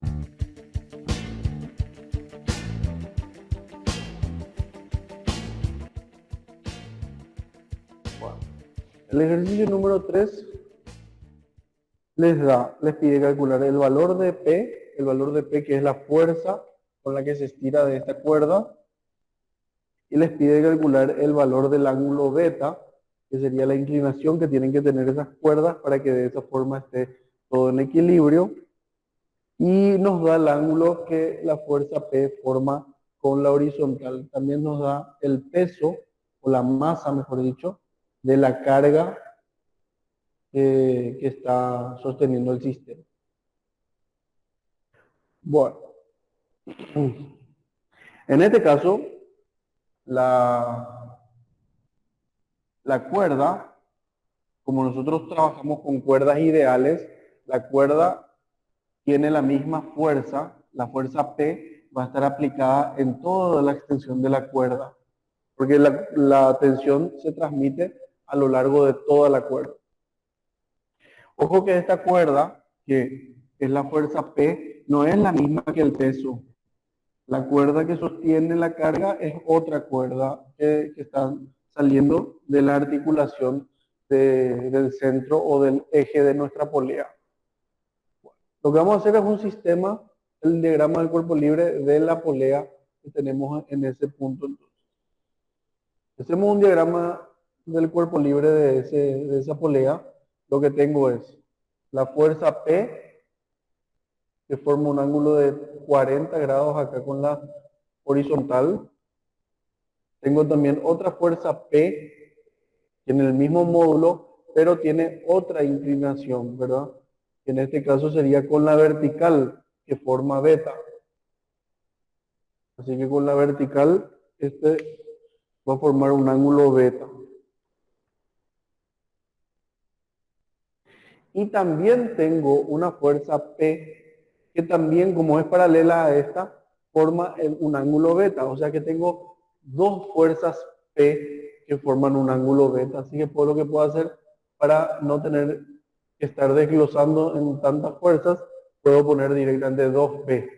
Bueno, el ejercicio número 3 les pide calcular el valor de P que es la fuerza con la que se estira de esta cuerda, y les pide calcular el valor del ángulo beta, que sería la inclinación que tienen que tener esas cuerdas para que de esa forma esté todo en equilibrio, y nos da el ángulo que la fuerza P forma con la horizontal. También nos da el peso, o la masa, mejor dicho, de la carga que está sosteniendo el sistema. Bueno, en este caso, la cuerda, como nosotros trabajamos con cuerdas ideales, la cuerda tiene la misma fuerza, la fuerza P va a estar aplicada en toda la extensión de la cuerda, porque la tensión se transmite a lo largo de toda la cuerda. Ojo que esta cuerda, que es la fuerza P, no es la misma que el peso. La cuerda que sostiene la carga es otra cuerda que está saliendo de la articulación del centro o del eje de nuestra polea. Lo que vamos a hacer es un sistema, el diagrama del cuerpo libre de la polea que tenemos en ese punto. Entonces, hacemos un diagrama del cuerpo libre de esa polea. Lo que tengo es la fuerza P, que forma un ángulo de 40 grados acá con la horizontal. Tengo también otra fuerza P, que en el mismo módulo, pero tiene otra inclinación, ¿verdad? En este caso sería con la vertical, que forma beta. Así que con la vertical, este va a formar un ángulo beta. Y también tengo una fuerza P, que también, como es paralela a esta, forma un ángulo beta. O sea que tengo dos fuerzas P que forman un ángulo beta. Así que lo que puedo hacer para no tener que estar desglosando en tantas fuerzas, puedo poner directamente 2P.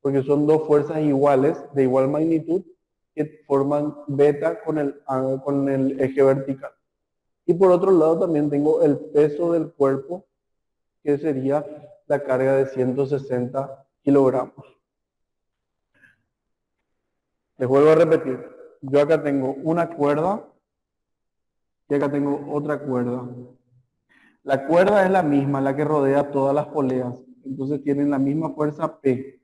Porque son dos fuerzas iguales, de igual magnitud, que forman beta con el eje vertical. Y por otro lado también tengo el peso del cuerpo, que sería la carga de 160 kilogramos. Les vuelvo a repetir, yo acá tengo una cuerda y acá tengo otra cuerda. La cuerda es la misma, la que rodea todas las poleas, entonces tienen la misma fuerza P.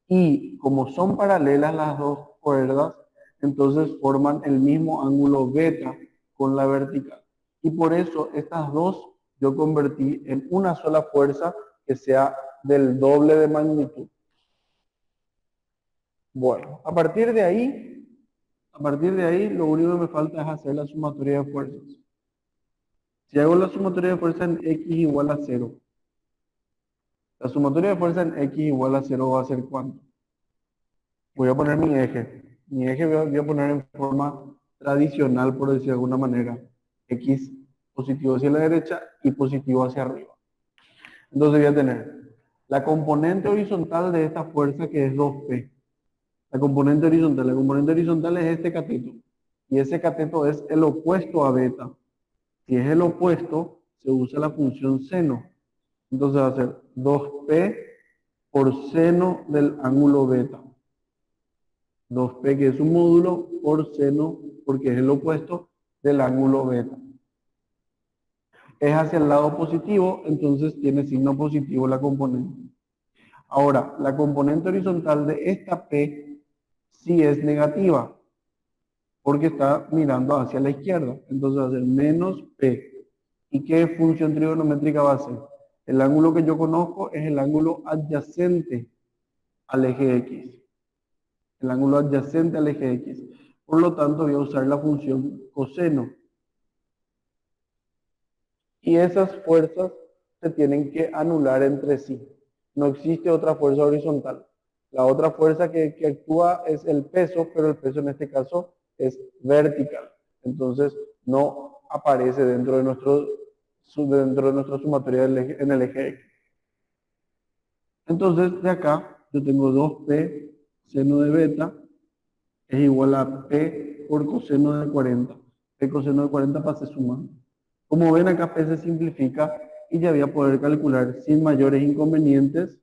Y como son paralelas las dos cuerdas, entonces forman el mismo ángulo beta con la vertical. Y por eso estas dos yo convertí en una sola fuerza que sea del doble de magnitud. Bueno, a partir de ahí lo único que me falta es hacer la sumatoria de fuerzas. Si hago la sumatoria de fuerzas en X igual a 0, la sumatoria de fuerzas en X igual a 0 va a ser ¿cuánto? Voy a poner mi eje. Mi eje voy a poner en forma tradicional, por decir de alguna manera. X positivo hacia la derecha y positivo hacia arriba. Entonces voy a tener la componente horizontal de esta fuerza, que es 2P. La componente horizontal es este cateto. Y ese cateto es el opuesto a beta. Si es el opuesto, se usa la función seno. Entonces va a ser 2P por seno del ángulo beta. 2P, que es un módulo, por seno, porque es el opuesto del ángulo beta. Es hacia el lado positivo, entonces tiene signo positivo la componente. Ahora, la componente horizontal de esta P sí es negativa, porque está mirando hacia la izquierda. Entonces va a ser menos P. ¿Y qué función trigonométrica va a ser? El ángulo que yo conozco es el ángulo adyacente al eje X. El ángulo adyacente al eje X. Por lo tanto, voy a usar la función coseno. Y esas fuerzas se tienen que anular entre sí. No existe otra fuerza horizontal. La otra fuerza que actúa es el peso, pero el peso en este caso es vertical. Entonces, no aparece dentro de nuestra sumatoria en el eje X. Entonces, de acá, yo tengo 2p seno de beta es igual a p por coseno de 40. P coseno de 40 pase sumando. Como ven, acá p se simplifica y ya voy a poder calcular sin mayores inconvenientes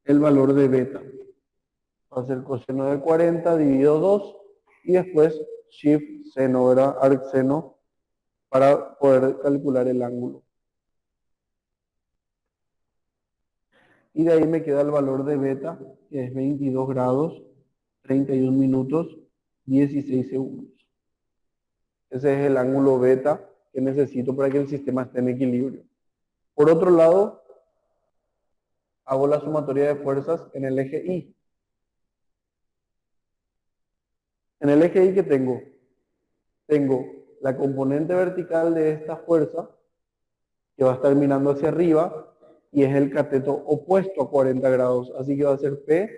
el valor de beta. Va a ser coseno de 40 dividido 2 y después shift seno, ¿verdad? Arc seno para poder calcular el ángulo. Y de ahí me queda el valor de beta, que es 22 grados, 31 minutos, 16 segundos. Ese es el ángulo beta que necesito para que el sistema esté en equilibrio. Por otro lado, hago la sumatoria de fuerzas en el eje Y. En el eje Y, ¿qué tengo? Tengo la componente vertical de esta fuerza, que va a estar mirando hacia arriba, y es el cateto opuesto a 40 grados. Así que va a ser P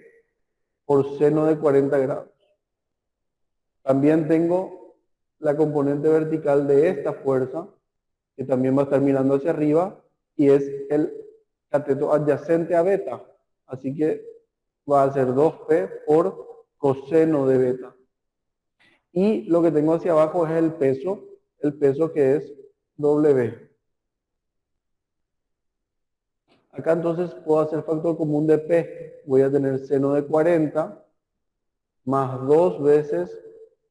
por seno de 40 grados. También tengo la componente vertical de esta fuerza, que también va a estar mirando hacia arriba, y es el cateto adyacente a beta. Así que va a ser 2P por coseno de beta. Y lo que tengo hacia abajo es el peso que es W. Acá entonces puedo hacer factor común de P. Voy a tener seno de 40 más 2 veces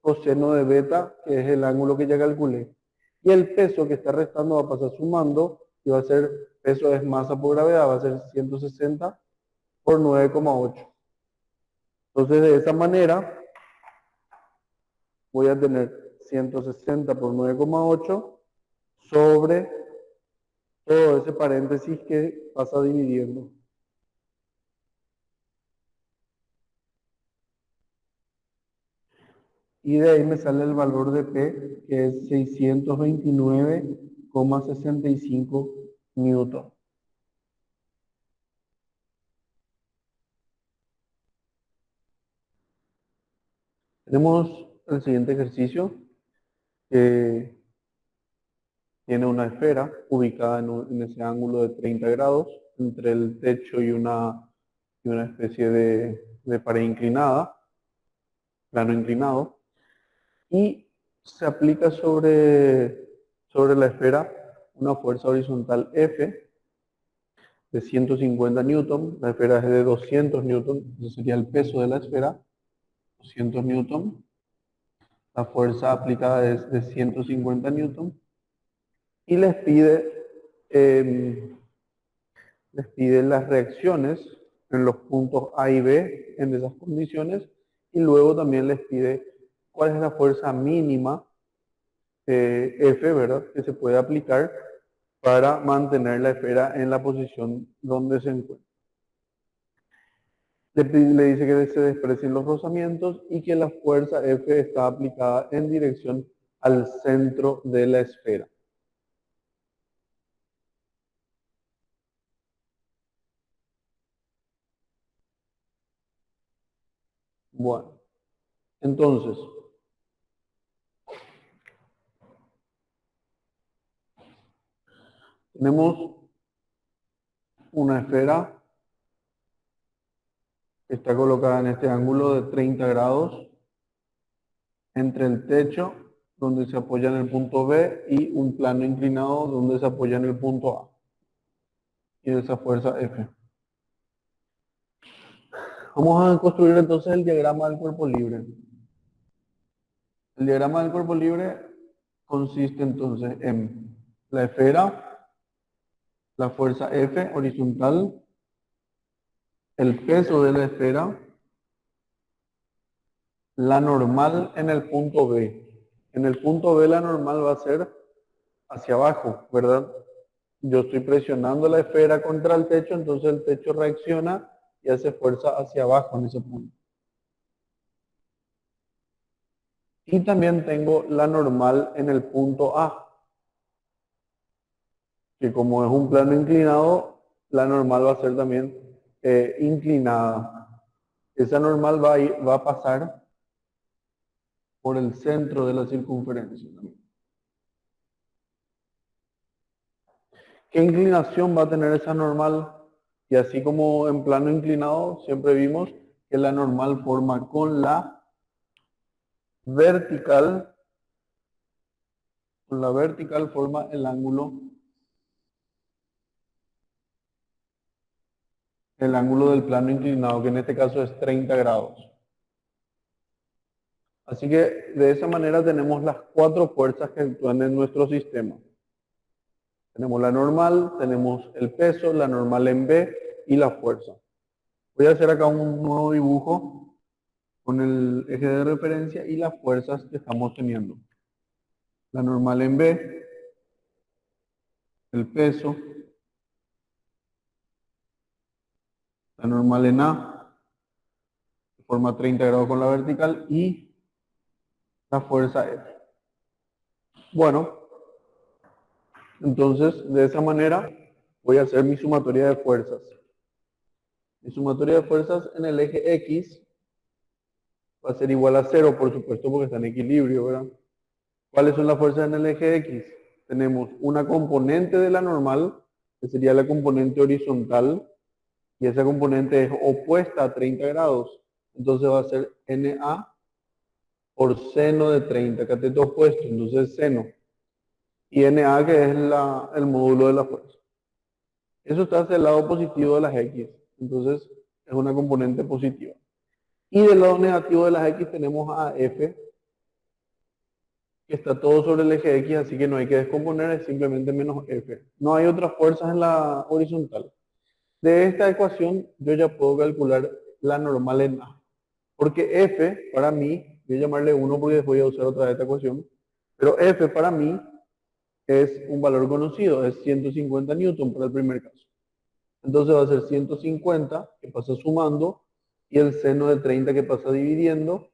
coseno de beta, que es el ángulo que ya calculé. Y el peso que está restando va a pasar sumando y va a ser, peso es masa por gravedad, va a ser 160 por 9,8. Entonces de esa manera voy a tener 160 por 9,8 sobre todo ese paréntesis que pasa dividiendo. Y de ahí me sale el valor de P, que es 629,65 newton. Tenemos el siguiente ejercicio, que tiene una esfera ubicada en ese ángulo de 30 grados entre el techo y una especie de pared inclinada, plano inclinado, y se aplica sobre la esfera una fuerza horizontal F de 150 newton, la esfera es de 200 newton, ese sería el peso de la esfera, 200 newton, la fuerza aplicada es de 150 newton, y eh, les pide las reacciones en los puntos A y B en esas condiciones, y luego también les pide cuál es la fuerza mínima F, ¿verdad?, que se puede aplicar para mantener la esfera en la posición donde se encuentra. Le dice que se desprecien los rozamientos y que la fuerza F está aplicada en dirección al centro de la esfera. Bueno, entonces, tenemos una esfera que está colocada en este ángulo de 30 grados entre el techo, donde se apoya en el punto B, y un plano inclinado donde se apoya en el punto A. Y esa fuerza F. Vamos a construir entonces el diagrama del cuerpo libre. El diagrama del cuerpo libre consiste entonces en la esfera, la fuerza F horizontal, el peso de la esfera, la normal en el punto B. En el punto B la normal va a ser hacia abajo, ¿verdad? Yo estoy presionando la esfera contra el techo, entonces el techo reacciona y hace fuerza hacia abajo en ese punto. Y también tengo la normal en el punto A, que como es un plano inclinado, la normal va a ser también inclinada. Esa normal va a pasar por el centro de la circunferencia también. ¿Qué inclinación va a tener esa normal? Y así como en plano inclinado, siempre vimos que la normal forma con la vertical, forma el ángulo del plano inclinado, que en este caso es 30 grados. Así que de esa manera tenemos las cuatro fuerzas que actúan en nuestro sistema. Tenemos la normal, tenemos el peso, la normal en B y la fuerza. Voy a hacer acá un nuevo dibujo con el eje de referencia y las fuerzas que estamos teniendo. La normal en B, el peso, la normal en A, de forma 30 grados con la vertical, y la fuerza F. Bueno, entonces de esa manera voy a hacer mi sumatoria de fuerzas. Mi sumatoria de fuerzas en el eje X va a ser igual a 0, por supuesto, porque está en equilibrio, ¿verdad? ¿Cuáles son las fuerzas en el eje X? Tenemos una componente de la normal, que sería la componente horizontal, y esa componente es opuesta a 30 grados. Entonces va a ser NA por seno de 30, cateto opuesto, entonces seno. Y NA, que es el módulo de la fuerza. Eso está hacia el lado positivo de las X, entonces es una componente positiva. Y del lado negativo de las X tenemos a F, que está todo sobre el eje X, así que no hay que descomponer, es simplemente menos F. No hay otras fuerzas en la horizontal. De esta ecuación yo ya puedo calcular la normal en A. Porque F para mí, voy a llamarle 1 porque después voy a usar otra vez esta ecuación, pero F para mí es un valor conocido, es 150 newton para el primer caso. Entonces va a ser 150 que pasa sumando y el seno de 30 que pasa dividiendo.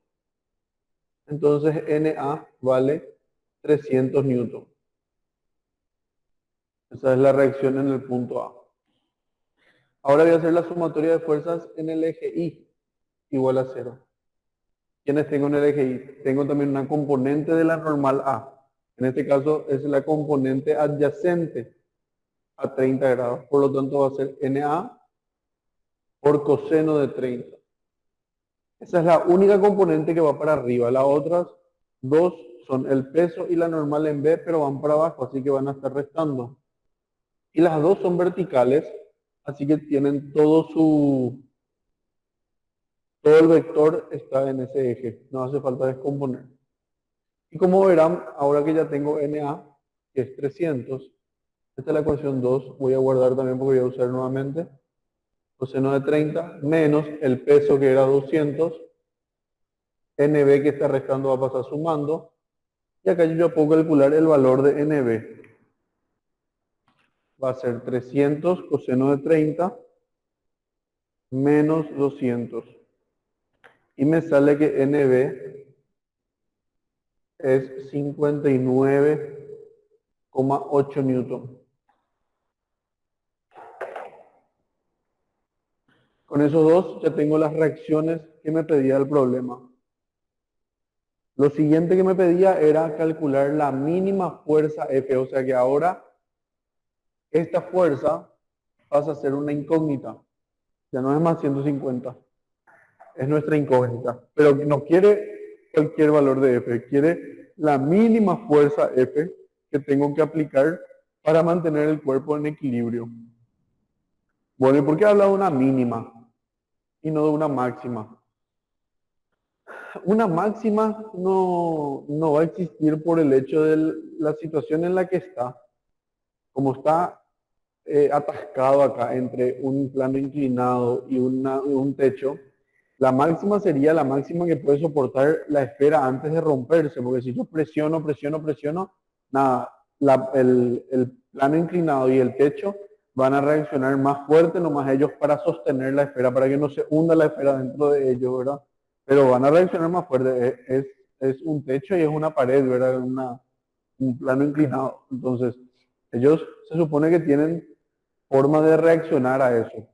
Entonces NA vale 300 newton. Esa es la reacción en el punto A. Ahora voy a hacer la sumatoria de fuerzas en el eje Y, igual a 0. ¿Quiénes tengo en el eje Y? Tengo también una componente de la normal A. En este caso es la componente adyacente a 30 grados. Por lo tanto va a ser NA por coseno de 30. Esa es la única componente que va para arriba. Las otras dos son el peso y la normal en B, pero van para abajo, así que van a estar restando. Y las dos son verticales, así que tienen todo el vector está en ese eje. No hace falta descomponer. Y como verán, ahora que ya tengo NA, que es 300, esta es la ecuación 2, voy a guardar también porque voy a usar nuevamente coseno de 30 menos el peso que era 200, NB que está restando va a pasar sumando, y acá yo ya puedo calcular el valor de NB. Va a ser 300 coseno de 30 menos 200. Y me sale que NB es 59,8 newton. Con esos dos ya tengo las reacciones que me pedía el problema. Lo siguiente que me pedía era calcular la mínima fuerza F, o sea que ahora esta fuerza pasa a ser una incógnita. Ya no es más 150. Es nuestra incógnita. Pero no quiere cualquier valor de F, quiere la mínima fuerza F que tengo que aplicar para mantener el cuerpo en equilibrio. Bueno, ¿y por qué habla de una mínima y no de una máxima? Una máxima no va a existir por el hecho de la situación en la que está. Como está atascado acá entre un plano inclinado y un techo, la máxima sería la máxima que puede soportar la esfera antes de romperse, porque si yo presiono, nada, el plano inclinado y el techo van a reaccionar más fuerte nomás ellos para sostener la esfera, para que no se hunda la esfera dentro de ellos, ¿verdad? Pero van a reaccionar más fuerte, es un techo y es una pared, ¿verdad? Un plano inclinado. Entonces, ellos se supone que tienen forma de reaccionar a eso.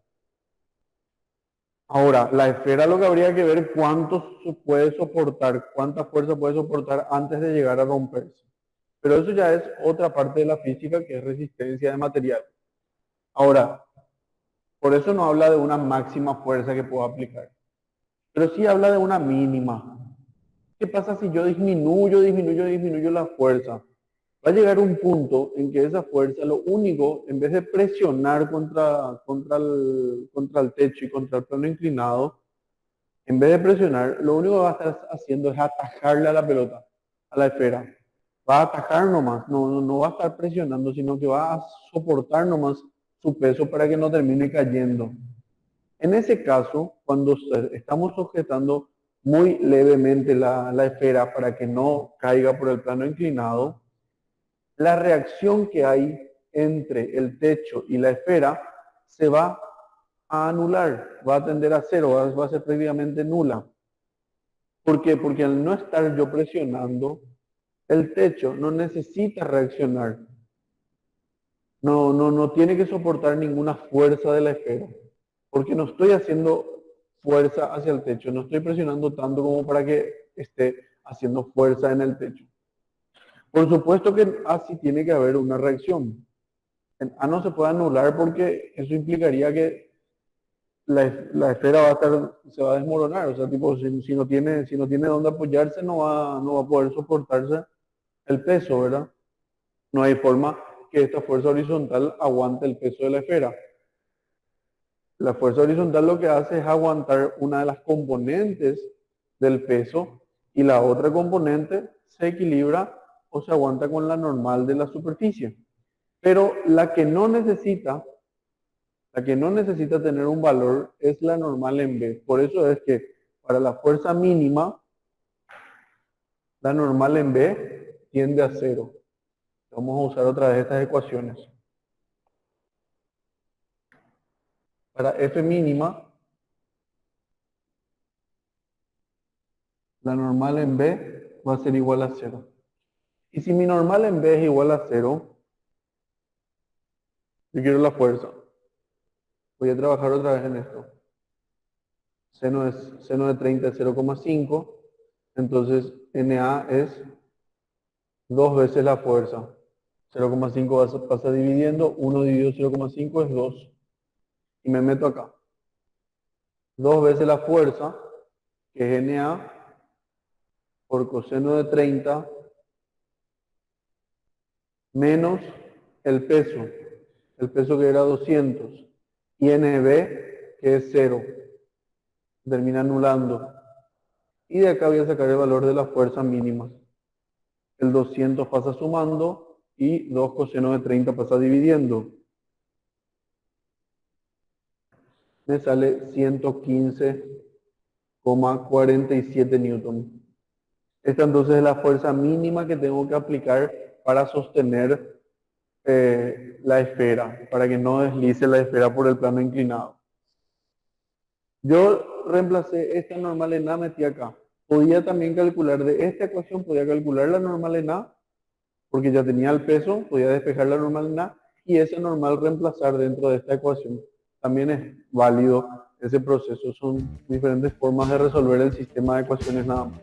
Ahora, la esfera lo que habría que ver cuánto puede soportar, cuánta fuerza puede soportar antes de llegar a romperse. Pero eso ya es otra parte de la física que es resistencia de material. Ahora, Por eso no habla de una máxima fuerza que puedo aplicar, pero sí habla de una mínima. ¿Qué pasa si yo disminuyo la fuerza? Va a llegar un punto en que esa fuerza, lo único, en vez de presionar contra el techo y contra el plano inclinado, en vez de presionar, lo único que va a estar haciendo es atajarle a la pelota, a la esfera. Va a atajar nomás, no va a estar presionando, sino que va a soportar nomás su peso para que no termine cayendo. En ese caso, cuando estamos sujetando muy levemente la esfera para que no caiga por el plano inclinado, la reacción que hay entre el techo y la esfera se va a anular, va a tender a cero, va a ser prácticamente nula. ¿Por qué? Porque al no estar yo presionando, el techo no necesita reaccionar. No tiene que soportar ninguna fuerza de la esfera. Porque no estoy haciendo fuerza hacia el techo, no estoy presionando tanto como para que esté haciendo fuerza en el techo. Por supuesto que así tiene que haber una reacción. En A no se puede anular porque eso implicaría que la esfera se va a desmoronar. O sea, tipo, si no tiene dónde apoyarse, no va a poder soportarse el peso, ¿verdad? No hay forma que esta fuerza horizontal aguante el peso de la esfera. La fuerza horizontal lo que hace es aguantar una de las componentes del peso y la otra componente se equilibra o se aguanta con la normal de la superficie. Pero la que no necesita tener un valor es la normal en B. Por eso es que para la fuerza mínima, la normal en B tiende a cero. Vamos a usar otra vez estas ecuaciones. Para F mínima, la normal en B va a ser igual a cero. Y si mi normal en B es igual a cero, yo quiero la fuerza. Voy a trabajar otra vez en esto. Seno de 30 es 0,5. Entonces, NA es 2 veces la fuerza. 0,5 pasa dividiendo. 1 dividido 0,5 es 2. Y me meto acá. 2 veces la fuerza, que es NA, por coseno de 30, menos el peso. El peso que era 200. Y NB, que es 0. Termina anulando. Y de acá voy a sacar el valor de las fuerzas mínimas. El 200 pasa sumando y 2 coseno de 30 pasa dividiendo. Me sale 115,47 newton. Esta entonces es la fuerza mínima que tengo que aplicar para sostener la esfera, para que no deslice la esfera por el plano inclinado. Yo reemplacé esta normal en A, metí acá. Podía también calcular de esta ecuación, podía calcular la normal en A, porque ya tenía el peso, podía despejar la normal en A, y ese normal reemplazar dentro de esta ecuación. También es válido ese proceso, son diferentes formas de resolver el sistema de ecuaciones nada más.